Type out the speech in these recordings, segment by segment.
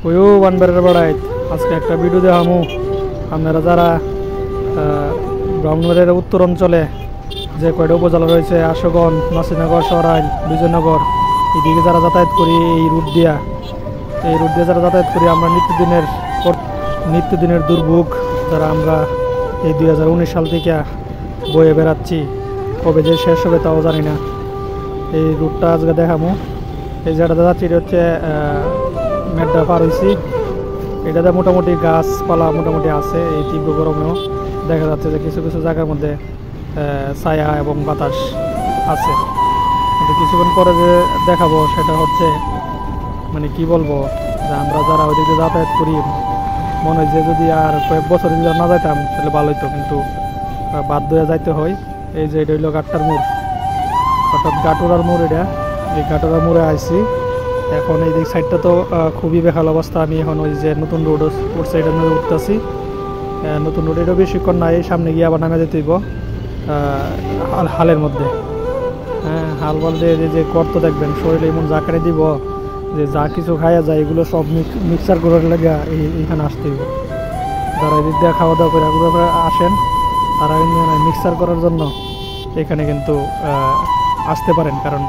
কইও বানবারের বেড়ায় আজকে একটা ভিডিও দেখামু। আপনারা যারা ব্রাহ্মণবাড়িয়ার উত্তর অঞ্চলে যে কয়টা উপজেলা রয়েছে আশুগঞ্জ, নাসিরনগর, সরাইল, বিজয়নগর, এদিকে যারা যাতায়াত করি এই রুট দিয়ে যারা যাতায়াত করি আমরা নিত্যদিনের দুর্ভোগ যারা আমরা এই 2019 সাল থেকে বয়ে বেড়াচ্ছি, কবে যে শেষ হবে তাও জানি না। এই রুটটা আজকে দেখামু। এই জায়গাটা যাচ্ছি এটা হচ্ছে মেড্ডা পার হয়েছি। এটাতে মোটামুটি গাছপালা মোটামুটি আছে। এই তীব্র গরমেও দেখা যাচ্ছে যে কিছু কিছু জায়গার মধ্যে ছায়া এবং বাতাস আছে। কিন্তু কিছুক্ষণ পরে যে দেখাবো সেটা হচ্ছে মানে কি বলবো, যে আমরা যারা ওইদিকে যাতায়াত করি মনে হয় যে যদি আর কয়েক বছর যদি না যাইতাম তাহলে ভালো হইতো, কিন্তু বাধ্য হয়ে যাইতে হয়। এই যে এটা হইলো গাট্টার মোড়, অর্থাৎ গাটুরার মোড়। এটা এই গাটুরার মোড়ে আইছি এখন। এই দিক সাইডটা তো খুবই বেহাল অবস্থা। আমি এখন ওই যে নতুন রোড উঠছে এটা নিয়ে উঠতেছি। নতুন রোড এটা বেশিক্ষণ নাই, সামনে গিয়ে আবার নামে যেতে হইব হালের মধ্যে। হ্যাঁ, হাল বলতে যে গর্ত দেখবেন শরীরে এমন জাকারে দিব যে যা কিছু খাইয়া যায় এগুলো সব মিক্সার করার লাগে এইখানে আসতে হইব। যারা এদিক দিয়ে খাওয়া দাওয়া করে এগুলো আসেন তারা কিন্তু মিক্সার করার জন্য এখানে কিন্তু আসতে পারেন, কারণ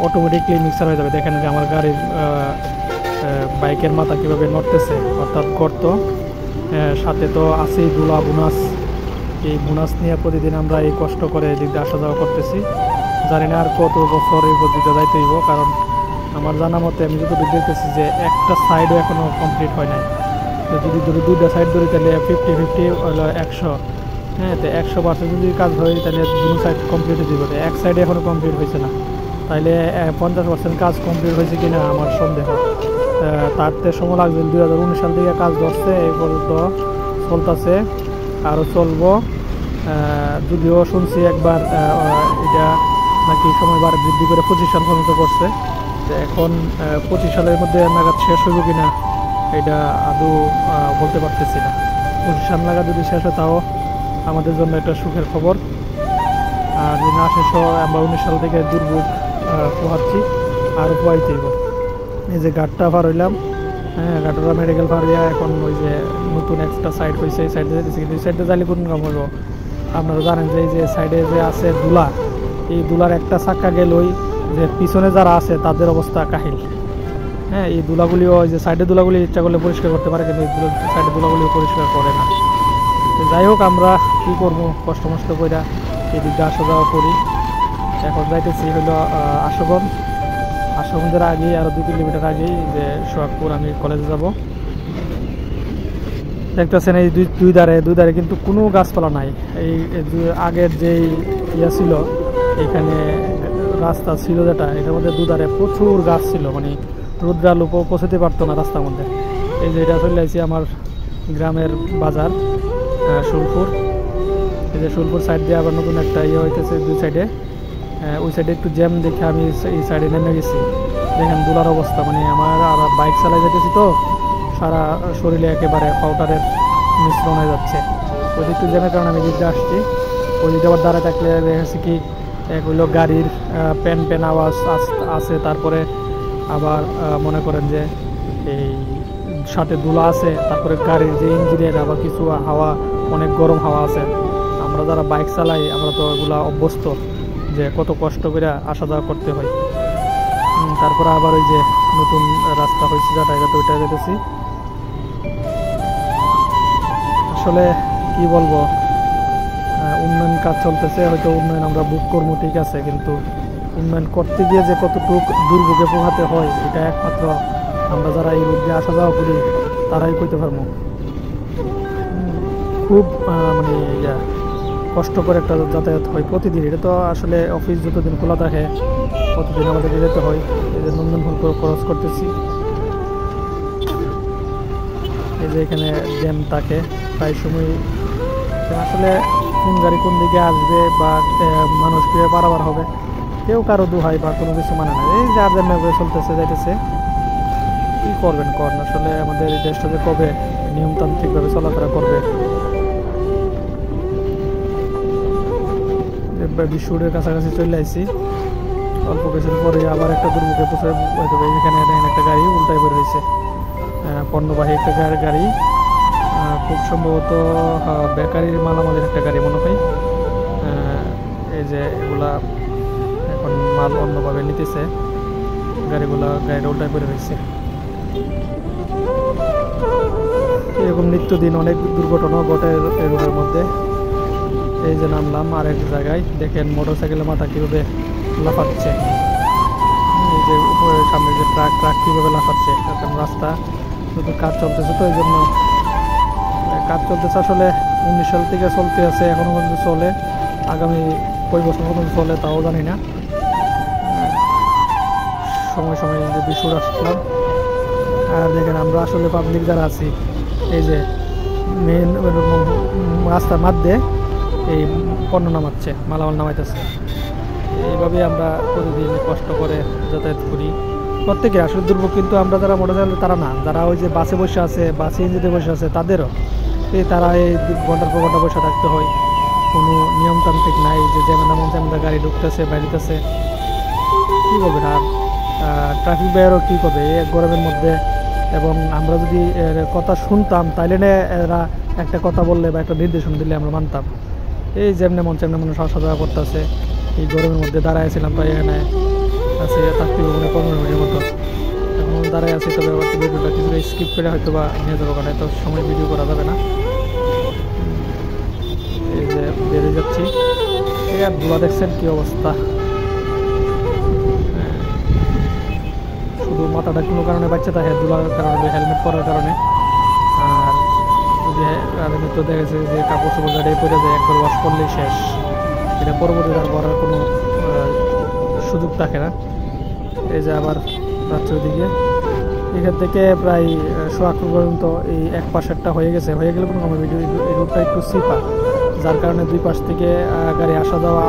অটোমেটিকলি মিক্সার হয়ে যাবে। দেখেন যে আমার গাড়ির বাইকের মাথা কীভাবে নড়তেছে, অর্থাৎ গর্ত সাথে তো আছেই ধুলা বোনাস। এই বোনাস নিয়ে প্রতিদিন আমরা এই কষ্ট করে এদিক দিয়ে আসা যাওয়া করতেছি। জানি না আর কত বছর এই পদ্ধতিতে যাইতে হইব, কারণ আমার জানা মতে আমি যতটুকু দেখতেছি যে একটা সাইডও এখনও কমপ্লিট হয় নাই। তো যদি ধরি দুইটা সাইড ধরি তাহলে 50-50 হলো 100। হ্যাঁ, তো 100% যদি কাজ হয় তাহলে দুটো সাইড কমপ্লিট হয়ে যাবে। এক সাইডে এখনও কমপ্লিট হয়েছে না, তাইলে 50% কাজ কমপ্লিট হয়েছে কিনা আমার সন্দেহ। তারতে সময় লাগছে 2019 সাল থেকে কাজ ধরছে, এই পর্যন্ত চলতেছে, আরও চলবো। যদিও শুনছি একবার এটা নাকি সময়বার বৃদ্ধি করে 25 সাল পর্যন্ত করছে। এখন 25 সালের মধ্যে নাগাদ শেষ হইব কিনা এটা আদৌ বলতে পারতেছি না। 25 সাল নাগাদ যদি শেষ হয় তাও আমাদের জন্য একটা সুখের খবর। আর যদি না শেষ হয় আমরা 19 সাল থেকে দুর্ভোগ পোহাচ্ছি, আরও পোহাইতেইব। এই যে ঘাটটা পার হইলাম, হ্যাঁ, ঘাটরা মেডিকেল পার হইয়া এখন ওই যে নতুন একটা সাইড হয়েছে এই সাইডে যেতেছি। কিন্তু এই সাইডে যাইলে কোন কাম হইব? আপনারা জানেন যে এই যে সাইডে যে আছে দুলা, এই দুলার একটা চাক্কা গেলই যে পিছনে যারা আছে তাদের অবস্থা কাহিল। হ্যাঁ, এই দুলাগুলিও ওই যে সাইডে দুলাগুলি ইচ্ছা করলে পরিষ্কার করতে পারে, কিন্তু এই সাইডে দুলাগুলিও পরিষ্কার করে না। যাই হোক, আমরা কী করবো, কষ্ট মষ্ট করে এদিকে আসা যাওয়া করি। এখন যাইতেছি হলো আশুগঞ্জের আগেই আরও 2 কিলোমিটার আগেই যে সোহাগপুর আমি কলেজে যাব। দেখতেছেন এই দুই ধারে কিন্তু কোনো গাছপালা নাই। এই আগের যেই ইয়া ছিল এখানে রাস্তা ছিল যেটা, এটার মধ্যে দুধারে প্রচুর গাছ ছিল, মানে রোদ্রালু পৌঁছতে পারতো না রাস্তার মধ্যে। এই যে এটা চলে আসছি আমার গ্রামের বাজার শুলপুর। এই যে শুলপুর সাইড দিয়ে আবার নতুন একটা ইয়ে হইতেছে দুই সাইডে। ওই সাইডে একটু জ্যাম দেখে আমি এই সাইডে নেমে গেছি। দেখেন দুলার অবস্থা, মানে আমার আর বাইক চালাই যেতেছি তো সারা শরীরে একেবারে পাউডারের মিশ্রণ হয়ে যাচ্ছে। ওই একটু জ্যামের কারণে আমি দিকটা আসছি। ওই দিকে আবার দাঁড়ায় থাকলে দেখেছি কি এক হইলো গাড়ির প্যান আওয়াজ আছে, তারপরে আবার মনে করেন যে এই সাথে ধুলা আছে, তারপরে গাড়ির যে ইঞ্জিনের আবার কিছু হাওয়া, অনেক গরম হাওয়া আছে। আমরা যারা বাইক চালাই আমরা তো এগুলা অভ্যস্ত যে কত কষ্ট করে আসা যাওয়া করতে হয়। তারপরে আবার ওই যে নতুন রাস্তা হয়েছে যেটা, এটা তো ওইটা যেতেছি। আসলে কি বলবো, উন্নয়ন কাজ চলতেছে, হয়তো উন্নয়ন আমরা বুক করবো ঠিক আছে, কিন্তু উন্নয়ন করতে গিয়ে যে কতটুক দুর্ভোগে পোহাতে হয় এটা একমাত্র আমরা যারা এই রোড দিয়ে আসা যাওয়া করি তারাই কইতে পারবো। খুব মানে কষ্ট করে একটা যাতায়াত হয় প্রতিদিন। এটা তো আসলে অফিস যতদিন খোলা থাকে প্রতিদিন আমাদেরকে যেতে হয়। এই যে নন্দনফুল ক্রস করতেছি। এই যে এখানে জ্যাম থাকে প্রায় সময়। আসলে কোন গাড়ি কোন দিকে আসবে বা মানুষ কীভাবে পারাবার হবে কেউ কারো দোহাই বা কোনো কিছু মানে না। এই যে আর্জেন্ট করে চলতেছে যাইতেছে, কী করবেন করেন। আসলে আমাদের এই দেশটা যে কবে নিয়মতান্ত্রিকভাবে চলাফেরা করবে। বিশ্বরের কাছাকাছি চলে আসছি, অল্প কিছুদিন পরে আবার একটা দুর্ভোগে পৌঁছে এখানে দেখেন একটা গাড়ি উল্টাই বের হয়েছে। পণ্যবাহী একটা গাড়ি, খুব সম্ভবত বেকারির মালামালের একটা গাড়ি মনে হয়। এই যে এগুলা এখন মাল অন্যভাবে নিতেছে, গাড়ির উল্টায় পড়ে রয়েছে। এরকম নিত্যদিন অনেক দুর্ঘটনা ঘটে এই রোডের মধ্যে। এই যে নামলাম আরেক জায়গায়, দেখেন মোটরসাইকেলের মাথা কীভাবে লাফাচ্ছে। এই যে উপরে সামনে যে ট্রাক কীভাবে লাফাচ্ছে। এখন রাস্তা শুধু কাজ চলতেছে, তো এই জন্য কাজ চলতেছে। আসলে 19 সাল থেকে চলতে আছে, এখনও পর্যন্ত চলে। আগামী কয় বছর পর্যন্ত চলে তাও জানি না। সময় সময় যে বিশুর আসলাম। আর দেখেন আমরা আসলে পাবলিক যারা আছি, এই যে মেন রাস্তার মধ্যে এই পণ্য নামাচ্ছে, মালামাল নামাইতেছে। এইভাবে আমরা প্রতিদিন কষ্ট করে যাতায়াত করি প্রত্যেকে। আসলে দুর্ভোগ কিন্তু আমরা যারা মোটরসাইকেল তারা না, যারা ওই যে বাসে বসে আছে, বাসে ইঞ্জিনে বসে আছে, তাদেরও তারা এই ঘন্টার পর ঘন্টা বসে থাকতে হয়। কোনো নিয়মতান্ত্রিক নাই যে যেমন তেমন গাড়ি ঢুকতেছে বাইরেতেছে, কী করবে। আর ট্রাফিক ভাইয়েরও কী করবে এই গরমের মধ্যে। এবং আমরা যদি কথা শুনতাম তাইলে এরা একটা কথা বললে বা একটা নির্দেশনা দিলে আমরা মানতাম। এই যেমনি মানুষ আসা যাওয়া করতেছে, এই গরমের মধ্যে দাঁড়াইছিলাম প্রায় এখানে আছে থাকতে 15 মিনিটের মতো। এখন দাঁড়াই আছি, তবে আবার ভিডিওটা কিছুটা স্কিপ করে হয়তো বা নিয়ে যাবো, কারণ এত সময় ভিডিও করা যাবে না। এই যে বেরিয়ে যাচ্ছি, এই আর ধোয়া দেখছেন কী অবস্থা। শুধু মাথাটা কোনো কারণে বাচ্চা থাকে ধুলার কারণে, হেলমেট পরার কারণে। আর যদি আমি তো দেখেছি যে কাপড় চোপড় গাড়ি পরে যায়, একবার ওয়াশ করলেই শেষ, এটা পরবর্তীতে আর করার কোনো সুযোগ থাকে না। এই যে আবার রাত্রের দিকে এখান থেকে প্রায় সোয়াকুর পর্যন্ত এই এক পাশেরটা হয়ে গেলে কোনো আমার ভিডিও এই রোডটা একটু সিপা, যার কারণে দুই পাশ থেকে গাড়ি আসা যাওয়া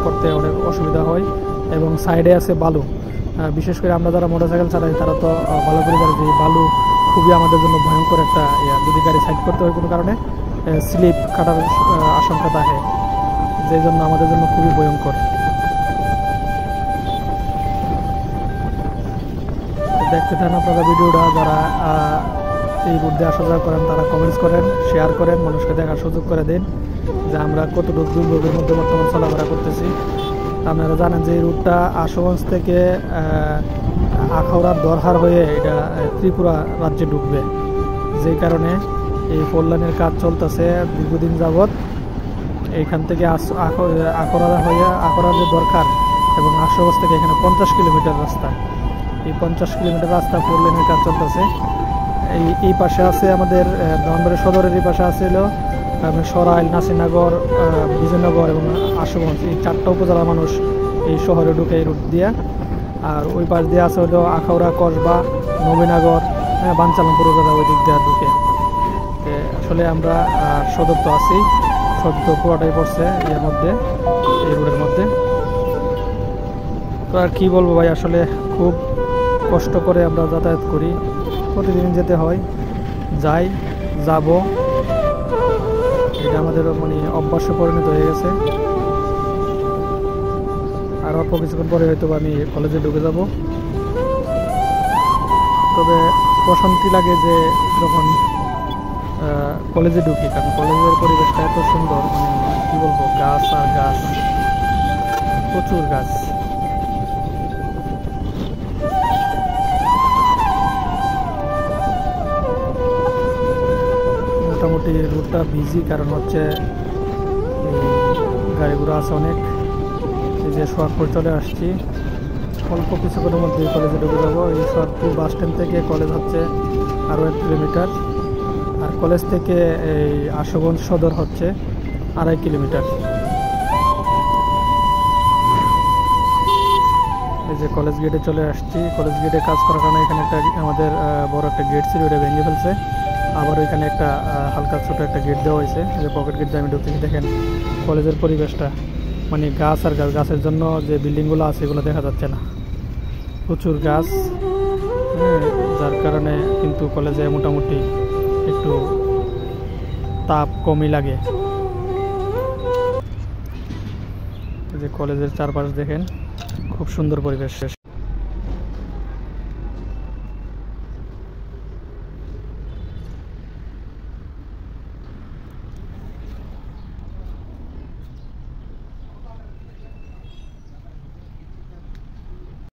করতে অনেক অসুবিধা হয়। এবং সাইডে আছে বালু, বিশেষ করে আমরা যারা মোটরসাইকেল চালাই তারা তো ভালো করে জানে যে বালু খুবই আমাদের জন্য ভয়ঙ্কর একটা যদি গাড়ি সাইড করতে হয় কোনো কারণে স্লিপ কাটার আশঙ্কা থাকে, যেই জন্য আমাদের জন্য খুবই ভয়ঙ্কর। দেখতে থাকেন আপনারা ভিডিওটা। যারা এই রুট দিয়ে আসা যাওয়া করেন তারা কমেন্টস করেন, শেয়ার করেন, মানুষকে দেখার সুযোগ করে দিন যে আমরা কতটুকু দুর্ভোগের মধ্যে বর্তমান চলাফেরা করতেছি। আপনারা জানেন যে এই রুটটা আশুগঞ্জ থেকে আখাউড়ার দরহার হয়ে এটা ত্রিপুরা রাজ্যে ঢুকবে, যেই কারণে এই 4 লাইনের কাজ চলতেছে দীর্ঘদিন যাবৎ। এইখান থেকে আখাউড়ার যে দরকার এবং আশুগঞ্জ থেকে এখানে 50 কিলোমিটার রাস্তা, এই 50 কিলোমিটার রাস্তা 4 লাইনের কাজ চলতেছে। এই পাশে আছে আমাদের ব্রাহ্মণবাড়িয়া সদরের, এই পাশে আছে হলো সরাইল, নাসিরনগর, বিজয়নগর এবং আশুগঞ্জ। এই 4টা উপজেলার মানুষ এই শহরে ঢুকে এই রুট দিয়ে। আর ওই পাশ দিয়ে আছে হলো আখাউড়া, কসবা, নবীনগর, বাঞ্চালমপুর উপজেলা, ওই দিক দিয়ে ঢুকে। আসলে আমরা সদর তো আছি, সদর তো পুরোটাই পড়ছে এর মধ্যে, এই রোডের মধ্যে। তো আর কী বলবো ভাই, আসলে খুব কষ্ট করে আমরা যাতায়াত করি, প্রতিদিন যেতে হয়, যাব, এটা আমাদের মানে অভ্যাসে পরিণত হয়ে গেছে। আর অল্প কিছুক্ষণ পরে হয়তো আমি কলেজে ঢুকে যাব। তবে প্রশান্তি লাগে যে যখন কলেজে ঢুকি, কারণ কলেজের পরিবেশটা এত সুন্দর, মানে কী বলবো, গাছ আর গাছ, প্রচুর গাছ। মোটামুটি রুটটা বিজি, কারণ হচ্ছে গাড়িগুলো আছে অনেক। এই যে সোহাগপুর চলে আসছি, অল্প কিছুক্ষণের মধ্যেই কলেজে ঢুকে যাবো। এই সোহাগপুর বাস স্ট্যান্ড থেকে কলেজ হচ্ছে আরও 1 কিলোমিটার, আর কলেজ থেকে এই আশুগঞ্জ সদর হচ্ছে 2.5 কিলোমিটার। এই যে কলেজ গেটে চলে আসছি। কলেজ গেটে কাজ করার কারণে এখানে একটা আমাদের বড় একটা গেট ছিল, ওটা ভেঙে ফেলছে। আবার ওইখানে একটা হালকা ছোটো একটা গেট দেওয়া হয়েছে, যে পকেট গেট দিয়ে আমি ঢুকতেছি। দেখেন কলেজের পরিবেশটা, মানে গাছ আর গাছ, গাছের জন্য যে বিল্ডিংগুলো আছে এগুলো দেখা যাচ্ছে না, প্রচুর গাছ। যার কারণে কিন্তু কলেজে মোটামুটি একটু তাপ কমই লাগে। যে কলেজের চারপাশ দেখেন, খুব সুন্দর পরিবেশ।